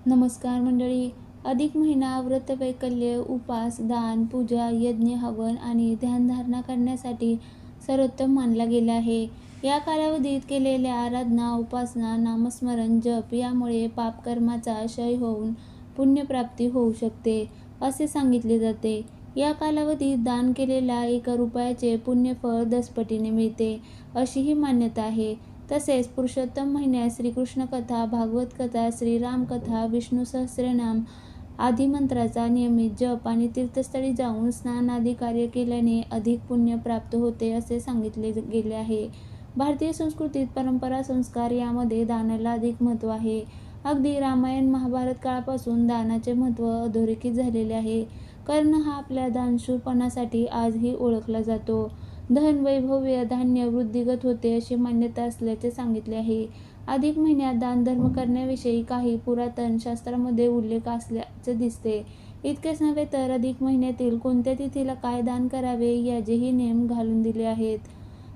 नमस्कार मंडळी. अधिक महिना व्रतवैकल्य, उपास, दान, पूजा, यज्ञ, हवन आणि ध्यानधारणा करण्यासाठी सर्वोत्तम मानला गेला आहे. या कालावधीत केलेल्या आराधना, उपासना, नामस्मरण, जप यामुळे पापकर्माचा क्षय होऊन पुण्यप्राप्ती होऊ शकते, असे सांगितले जाते. या कालावधीत दान केलेल्या 1 रुपयाचे पुण्यफळ 10 पटीने मिळते, अशीही मान्यता आहे. तसेच पुरुषोत्तम महिन्यात श्रीकृष्ण कथा, भागवत कथा, श्रीराम कथा, विष्णू सहस्रनाम आदी मंत्राचा नियमित जप आणि तीर्थस्थळी जाऊन स्नान आदी कार्य केल्याने अधिक पुण्य प्राप्त होते, असे सांगितले गेले आहे. भारतीय संस्कृतीत परंपरा, संस्कार यामध्ये दानाला अधिक महत्त्व आहे. अगदी रामायण महाभारत काळापासून दानाचे महत्त्व अधोरेखित झालेले आहे. कर्ण हा आपल्या दानशूरपणासाठी आजही ओळखला जातो. धन, वैभव, धान्य वृद्धिंगत होते अशी मान्यता असल्याचे सांगितले आहे. अधिक महिन्यात दानधर्म करण्याविषयी काही पुरातन शास्त्रांमध्ये उल्लेख असल्याचे दिसते. इतकेच नव्हे तर अधिक महिन्यातील कोणत्या तिथीला काय दान करावे याचेही नियम घालून दिले आहेत.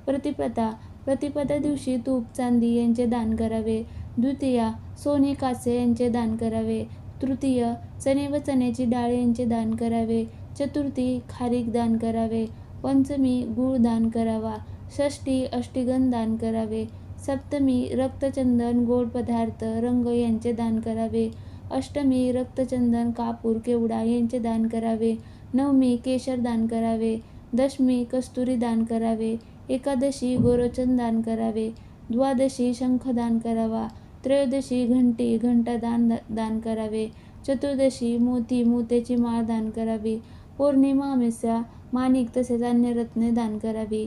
प्रतिपदा दिवशी तूप, चांदी यांचे दान करावे. द्वितीया सोने, कांस्य यांचे दान करावे. तृतीय चणे व चण्याची डाळ यांचे दान करावे. चतुर्थी खारीक दान करावे. पंचमी गूळ दान करावा. षष्ठी अष्टगंध दान करावे. सप्तमी रक्तचंदन, गोड पदार्थ, रंग यांचे दान करावे. अष्टमी रक्तचंदन, कापूर, केवडा यांचे दान करावे. नवमी केशर दान करावे. दशमी कस्तुरी दान करावे. एकादशी गोरोचन दान करावे. द्वादशी शंख दान करावा. त्रयोदशी घंटा दान करावे. चतुर्दशी मोत्याची माळ दान करावी. पौर्णिमा, अमावस्या माणिक तसेच अन्य रत्ने दान करावी.